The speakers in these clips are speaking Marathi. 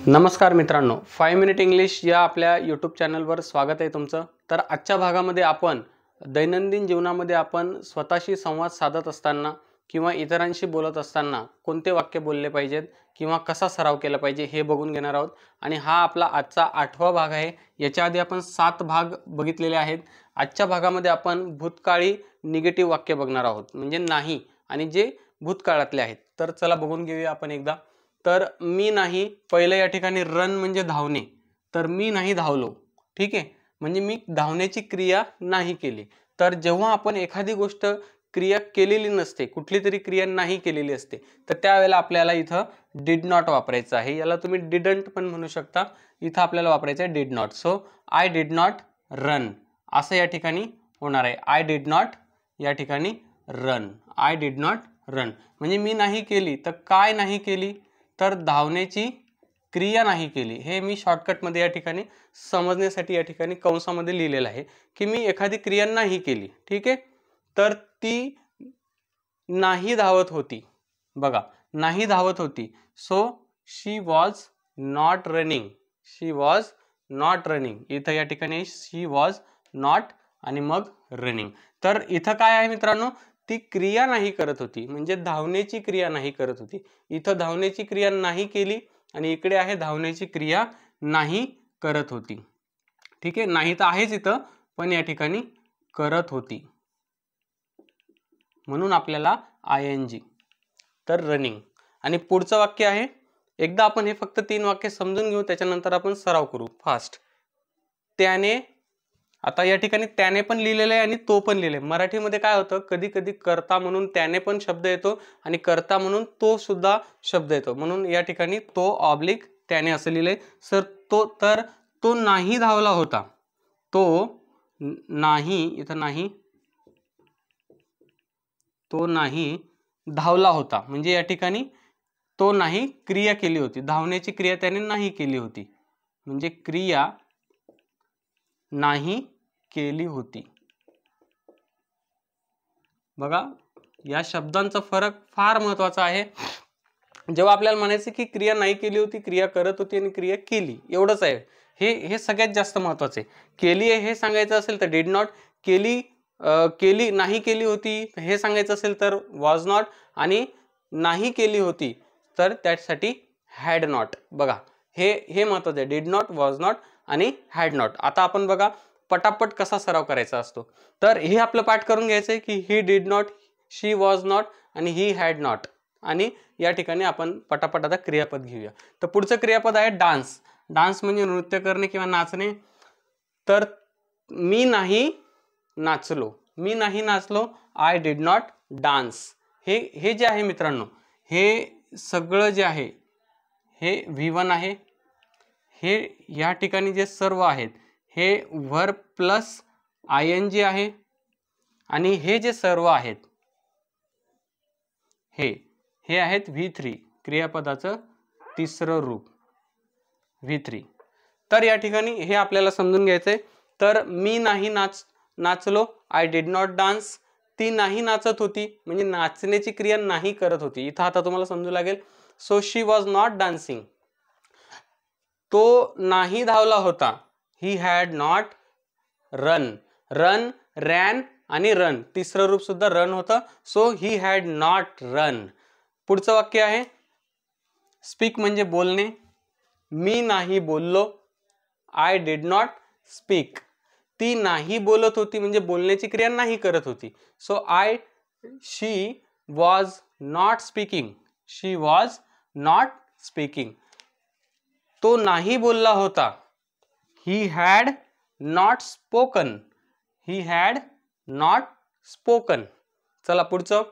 नमस्कार मित्रांनो, 5 मिनिट इंग्लिश या आपल्या यूट्यूब चॅनलवर स्वागत आहे तुमचं। तर आजच्या भागामध्ये आपण दैनंदिन जीवनामध्ये आपण स्वतःशी संवाद साधत असताना किंवा इतरांशी बोलत असताना कोणते वाक्य बोलले पाहिजेत किंवा कसा सराव केला पाहिजे हे बघून घेणार आहोत। आणि हा आपला आजचा 8वा भाग आहे। याच्या आधी आपण 7 भाग बघितलेले आहेत। आजच्या भागामध्ये आपण भूतकाळी निगेटिव्ह वाक्य बघणार आहोत, म्हणजे नाही आणि जे भूतकाळातले आहेत। तर चला बघून घेऊया आपण एकदा। तर मी नाही, पहिलं या ठिकाणी रन म्हणजे धावणे, तर मी नाही धावलो, ठीक आहे, म्हणजे मी धावण्याची क्रिया नाही केली। तर जेव्हा आपण एखादी गोष्ट क्रिया केलेली नसते, कुठली तरी क्रिया नाही केलेली असते, तर त्यावेळेला आपल्याला इथं डिड नॉट वापरायचं आहे। याला तुम्ही डिडंट पण म्हणू शकता, इथं आपल्याला वापरायचं आहे did not. So I did not run असं या ठिकाणी होणार आहे। आय डिड नॉट या ठिकाणी run, I did not run म्हणजे मी नाही केली। तर काय नाही केली, तर धावण्याची क्रिया नाही केली। हे मी शॉर्टकटमध्ये या ठिकाणी समजण्यासाठी या ठिकाणी कंसामध्ये लिहिलेलं आहे की मी एखादी क्रिया नाही केली, ठीक आहे। तर ती नाही धावत होती, बघा नाही धावत होती। So she was not running, she was not running. इथं या ठिकाणी शी वॉज नॉट आणि मग रनिंग। तर इथं काय आहे मित्रांनो, ती क्रिया नाही करत होती, म्हणजे धावण्याची क्रिया नाही करत होती। इथं धावण्याची क्रिया नाही केली आणि इकडे आहे धावण्याची क्रिया नाही करत होती, ठीक आहे। नाही तर आहेच इथं, पण या ठिकाणी करत होती, म्हणून आपल्याला ING। तर रनिंग। आणि पुढचं वाक्य आहे, एकदा आपण हे फक्त 3 वाक्य समजून घेऊ, त्याच्यानंतर आपण सराव करू फास्ट। त्याने, आता या ठिकाणी त्याने पण लिहिलेलं आहे आणि तो पण लिहिलेला आहे। मराठीमध्ये काय होतं, कधी कधी कर्ता म्हणून त्याने पण शब्द येतो आणि कर्ता म्हणून तो सुद्धा शब्द येतो, म्हणून या ठिकाणी तो ऑब्लिक त्याने असं लिहिलंय। तर तो नाही धावला होता, तो नाही, इथं नाही, तो नाही धावला होता, म्हणजे या ठिकाणी तो नाही क्रिया केली होती, धावण्याची क्रिया त्याने नाही केली होती, म्हणजे क्रिया नाही केली होती। बघा, या शब्दांचा फरक फार महत्त्वाचा आहे। जेव्हा आपल्याला म्हणायचं की क्रिया नाही केली होती, क्रिया करत होती आणि क्रिया केली, एवढंच आहे। हे सगळ्यात जास्त महत्त्वाचं आहे। केली आहे हे सांगायचं असेल तर डिड नॉट, केली नाही केली होती हे सांगायचं असेल तर वॉज नॉट, आणि नाही केली होती तर त्यासाठी हॅड नॉट। बघा, हे महत्त्वाचं आहे, डिड नॉट, वॉज नॉट आणि हॅड नॉट। आता आपण बघा पटापट कसा सराव करायचा असतो। तर हे आपलं पाठ करून घ्यायचं आहे की he did not, she was not आणि ही हॅड नॉट। आणि या ठिकाणी आपण पटापट आता क्रियापद घेऊया। तर पुढचं क्रियापद आहे डान्स। डान्स म्हणजे नृत्य करणे किंवा नाचणे। तर मी नाही नाचलो, मी नाही नाचलो, आय डिड नॉट डान्स। हे जे आहे मित्रांनो, हे सगळं जे आहे हे V1 आहे। हे या ठिकाणी जे सर्व आहेत हे वर्ब प्लस ING आहे, आणि हे जे सर्व आहेत हे आहेत V3, क्रियापदाचं तिसरं रूप V3। तर या ठिकाणी हे आपल्याला समजून घ्यायचंय। तर मी नाही नाचलो, आय डिड नॉट डान्स। ती नाही नाचत होती, म्हणजे नाचण्याची क्रिया नाही करत होती, इथं आता तुम्हाला समजू लागेल। So she was not dancing. तो नाही धावला होता, ही हॅड नॉट रन, रॅन आणि रन, तिसरं रूप सुद्धा रन होतं। So he had not run. पुढचं वाक्य आहे स्पीक म्हणजे बोलणे। मी नाही बोललो, आय डिड नॉट स्पीक। ती नाही बोलत होती, म्हणजे बोलण्याची क्रिया नाही करत होती। So she was not speaking, she was not speaking. तो नाही बोलला होता, ही had not spoken, he had not spoken. चला पुढचं,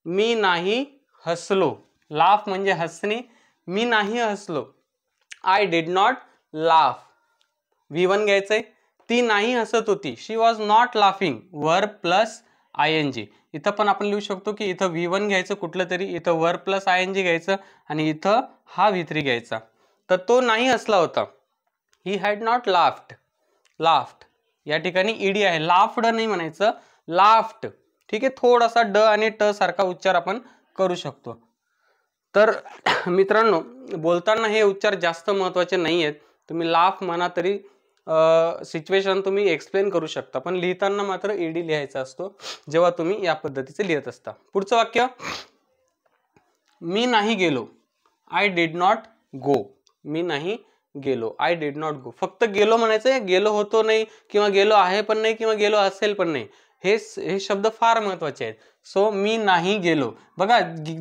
मी नाही हसलो, लाफ म्हणजे हसणे, मी नाही हसलो, I did not laugh. V1 घ्यायचंय, ती नाही हसत होती, she was not laughing, verb plus ING। इथं पण आपण लिहू शकतो की इथं V1 घ्यायचं कुठलं तरी, इथं वर्ब प्लस ING घ्यायचं आणि इथं हा V3 घ्यायचा। तर तो नाही हसला होता, ही हॅड नॉट लाफ्ड। या ठिकाणी ED आहे, लाफ्ड नाही म्हणायचं, लाफ्ड, ठीक आहे। थोडासा ड आणि ट सारखा उच्चार आपण करू शकतो। तर मित्रांनो, बोलताना हे उच्चार जास्त महत्त्वाचे नाही आहेत. तुम्ही लाफ म्हणा तरी सिच्युएशन तुम्ही एक्सप्लेन करू शकता, पण लिहिताना मात्र ईडी लिहायचा असतो जेव्हा तुम्ही या पद्धतीचे लिहित असता. पुढचं वाक्य, मी नाही गेलो. I did not go. मी नाही गेलो. I did not go. फक्त गेलो म्हणायचं, गेलो होतो नाही किंवा गेलो आहे पण नाही किंवा गेलो असेल पण नाही. हे शब्द फार महत्वाचे आहेत. सो मी नाही गेलो. बघा,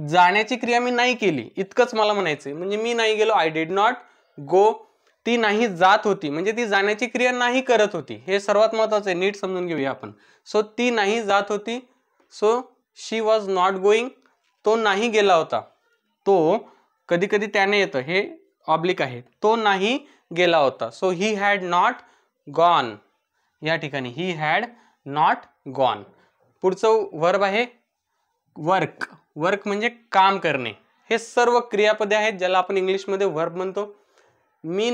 जाण्याची क्रिया मी नाही केली इतकंच मला म्हणायचंय. म्हणजे मी नाही गेलो, आय डिड नॉट गो. ती नाही जात होती म्हणजे ती जाण्याची क्रिया नाही करत होती. हे सर्वात महत्वाचं आहे, नीट समजून घेऊया आपण. सो ती नाही जात होती. So she was not going. तो नाही गेला होता. तो कधी कधी त्याने येतं, हे ऑब्लिक आहे. तो नाही गेला होता. So he had not gone. या ठिकाणी ही हॅड नॉट गॉन. पुढचं वर्ब आहे वर्क. वर्क म्हणजे काम करणे. हे सर्व क्रियापदे आहेत ज्याला आपण इंग्लिशमध्ये वर्ब म्हणतो. मी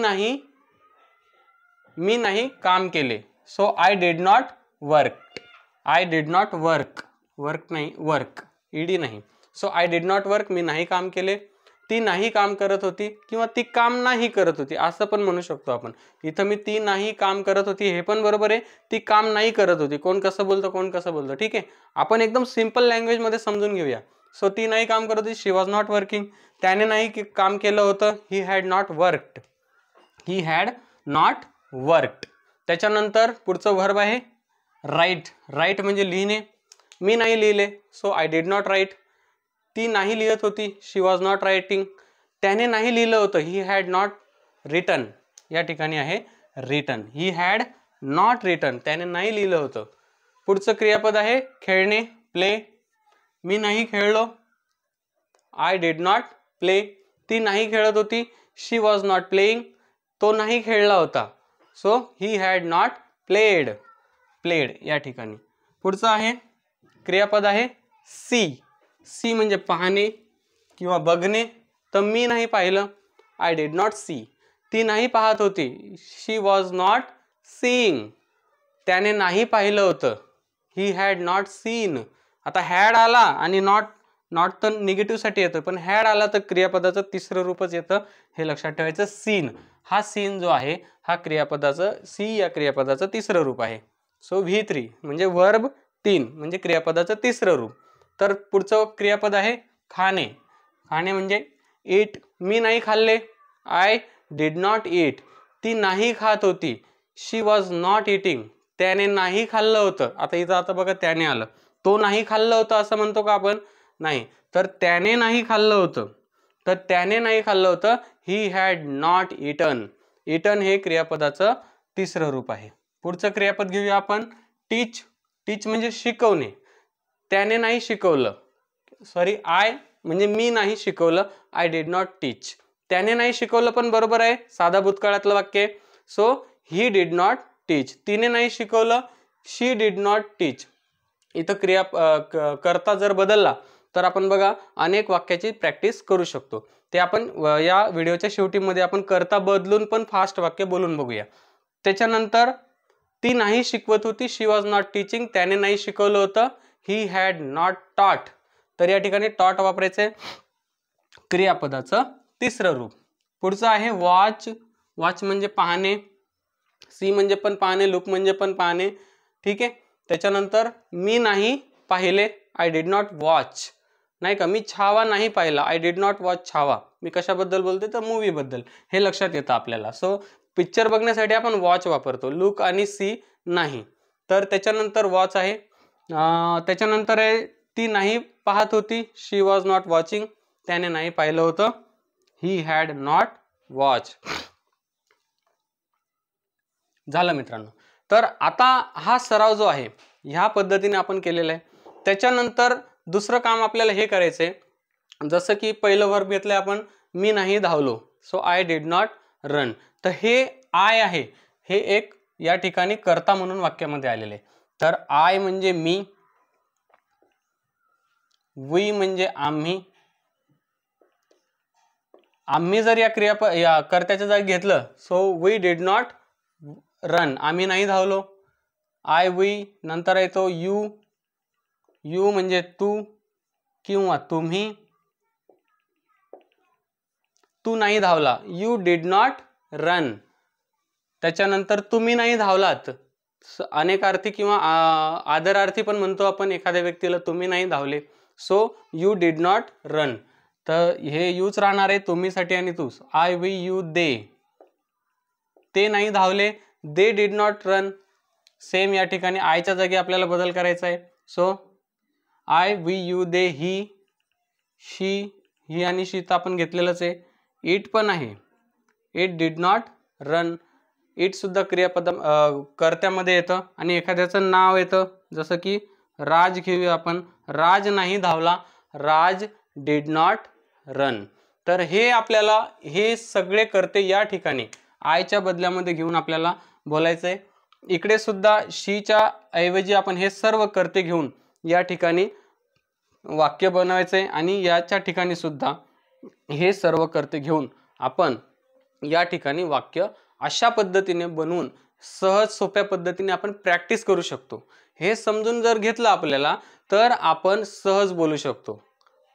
नाही काम केले. So I did not work. I did not work. Work नाही, वर्क, ईडी नाही. So I did not work. मी नाही काम केले. ती नाही काम करत होती किंवा ती काम नाही करत होती असं पण म्हणू शकतो आपण. इथं मी ती नाही काम करत होती हे पण बरोबर आहे. ती काम नाही करत होती. कोण कसं बोलतं, कोण कसं बोलतं, ठीक आहे. आपण एकदम सिंपल लँग्वेज मध्ये समजून घेऊया. सो ती नाही काम करत होती, शी वॉज नॉट वर्किंग. त्याने नाही काम केलं होतं, ही had not worked. He had not worked. त्याच्यानंतर पुढचं वर्ब आहे राईट. राईट म्हणजे लिहिणे. मी नाही लिहिले. So I did not write. ती नाही लिहित होती, शी वॉज नॉट रायटिंग. त्याने नाही लिहिलं होतं, ही हॅड नॉट रिटन. या ठिकाणी आहे written. He had not written. त्याने नाही लिहिलं होतं. पुढचं क्रियापद आहे खेळणे, प्ले. मी नाही खेळलो, आय डिड नॉट प्ले. ती नाही खेळत होती, शी वॉज नॉट प्लेइंग. तो नाही खेळला होता. So he had not played. Played या ठिकाणी. पुढचं आहे क्रियापद आहे सी. सी म्हणजे पाहणे किंवा बघणे. तर मी नाही पाहिलं, आय डिड नॉट सी. ती नाही पाहत होती, शी वॉज नॉट सीइंग. त्याने नाही पाहिलं होतं, ही हॅड नॉट सीन. आता हॅड आला आणि नॉट तर निगेटिव्ह साठी येतं, पण हॅड आला तर क्रियापदाचं तिसरं रूपच येतं. हे लक्षात ठेवायचं. सीन, हा सीन जो आहे हा क्रियापदाचं, सी या क्रियापदाचं तिसरं रूप आहे. सो V3 म्हणजे वर्ब 3 म्हणजे क्रियापदाचं तिसरं रूप. तर पुढचं क्रियापद आहे खाणे. खाणे म्हणजे ईट. मी नाही खाल्ले, आय डिड नॉट ईट. ती नाही खात होती, शी वॉज नॉट इटिंग. त्याने नाही खाल्लं होतं. आता बघा त्याने आलं. तो नाही खाल्लं होतं असं म्हणतो का आपण? नाही. तर त्याने नाही खाल्लं होतं. तर त्याने नाही खाल्लं होतं, ही हॅड नॉट इटन. इटन हे क्रियापदाचं तिसरं रूप आहे. पुढचं क्रियापद घेऊया आपण टीच. टीच म्हणजे शिकवणे. त्याने नाही शिकवलं, सॉरी आय म्हणजे मी नाही शिकवलं, आय डिड नॉट टीच. त्याने नाही शिकवलं पण बरोबर आहे, साधा भूतकाळातलं वाक्य. सो ही डिड नॉट टीच. तिने नाही शिकवलं, शी डिड नॉट टीच. इथं कर्ता जर बदलला तर आपण बघा अनेक वाक्याची प्रॅक्टिस करू शकतो. ते आपण या व्हिडिओच्या शेवटीमध्ये आपण कर्ता बदलून पण फास्ट वाक्य बोलून बघूया. त्याच्यानंतर ती नाही शिकवत होती, शी वॉज नॉट टीचिंग. त्याने नाही शिकवलं होतं, ही हॅड नॉट टॉट. तर या ठिकाणी टॉट वापरायचे क्रियापदाचं तिसरं रूप. पुढचं आहे वॉच. वॉच म्हणजे पाहणे. सी म्हणजे पण पाहणे, लुक म्हणजे पण पाहणे, ठीक आहे. त्याच्यानंतर मी नाही पाहिले, आय डिड नॉट वॉच. नाही का, मी छावा नाही पाहिला, I did not watch Chhaava. मी कशाबद्दल बोलते तर मूवी बद्दल. हे लक्षात येतं आपल्याला. सो पिक्चर बघण्यासाठी आपण वॉच वापरतो, लुक आणि सी नाही. तर त्याच्यानंतर वॉच आहे. त्याच्यानंतर आहे ती नाही पाहत होती, शी वॉज नॉट वॉचिंग. त्याने नाही पाहिलं होतं, ही हॅड नॉट वॉच. झालं मित्रांनो. तर आता हा सराव जो आहे ह्या पद्धतीने आपण केलेला आहे. त्याच्यानंतर दुसरं काम आपल्याला हे करायचंय, जसं की पहिलं वर्ब घेतलंय आपण, मी नाही धावलो. So I did not run. तर हे आय आहे, हे एक या ठिकाणी कर्ता म्हणून वाक्यामध्ये आलेले आहे. तर आय म्हणजे मी, वी म्हणजे आम्ही. आम्ही जर या कर्त्याच्या जागी घेतलं, so we did not run, आम्ही नाही धावलो. आय वी नंतर येतो यू. यू म्हणजे तू किंवा तुम्ही. तू नाही धावला, यू डिड नॉट रन. त्याच्यानंतर तुम्ही नाही धावलात, अनेकार्थी किंवा आदरार्थी पण म्हणतो आपण एखाद्या व्यक्तीला, तुम्ही नाही धावले, so you did not run. तर हे यूच राहणार आहे तुम्हीसाठी आणि तूच. आय, वी, यू, दे. ते नाही धावले, they did not run. Same या ठिकाणी आयच्या जागी आपल्याला बदल करायचा आहे. सो आय, वी, यू, दे, ही, शी, ही आणि शी तर आपण घेतलेलंच आहे. इट पण आहे, it did not run. It सुद्धा क्रियापद कर्त्यामध्ये येतं आणि एखाद्याचं नाव येतं. जसं की राज घेऊया आपण, राज नाही धावला, राज डिड नॉट रन. तर हे आपल्याला हे सगळे कर्ते या ठिकाणी आयच्या बदल्यामध्ये घेऊन आपल्याला बोलायचं आहे. इकडे सुद्धा शीच्या ऐवजी आपण हे सर्व कर्ते घेऊन या ठिकाणी वाक्य बनवायचं आहे आणि याच्या ठिकाणी सुद्धा हे सर्व कर्ते घेऊन आपण या ठिकाणी वाक्य अशा पद्धतीने बनवून सहज सोप्या पद्धतीने आपण प्रॅक्टिस करू शकतो. हे समजून जर घेतलं आपल्याला तर आपण सहज बोलू शकतो.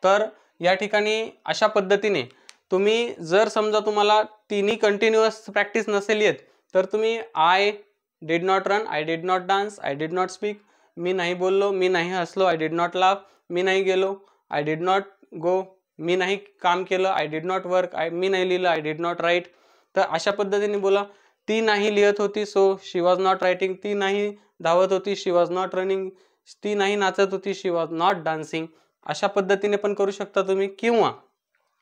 तर या ठिकाणी अशा पद्धतीने तुम्ही जर समजा तुम्हाला तिन्ही कंटिन्युअस प्रॅक्टिस नसेल येत तर तुम्ही I did not run, I did not dance, I did not speak, मी नाही बोललो, मी नाही हसलो, आय डिड नॉट लाफ, मी नाही गेलो, आय डिड नॉट गो, मी नाही काम केलं, आय डिड नॉट वर्क, मी नाही लिहिलं, आय डिड नॉट राईट. तर अशा पद्धतीने बोला. ती नाही लिहत होती, so she was not writing. ती नाही धावत होती, शी वॉज नॉट रनिंग. ती नाही नाचत होती, शी वॉज नॉट डान्सिंग. अशा पद्धतीने पण करू शकता तुम्ही, किंवा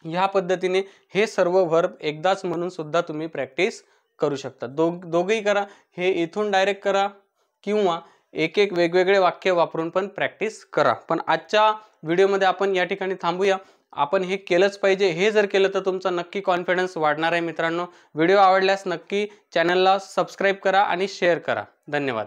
ह्या पद्धतीने हे सर्व वर्ब एकदाच म्हणून सुद्धा तुम्ही प्रॅक्टिस करू शकता. दोघेही करा, हे इथून डायरेक्ट करा किंवा एक एक वेगवेगळे वाक्य वापरून पण प्रॅक्टिस करा. पण आजच्या व्हिडिओमध्ये आपण या ठिकाणी थांबूया. आपण हे केलंच पाहिजे. हे जर केलं तर तुमचा नक्की कॉन्फिडन्स वाढणार आहे मित्रांनो. व्हिडिओ आवडल्यास नक्की चॅनलला सबस्क्राईब करा आणि शेअर करा. धन्यवाद.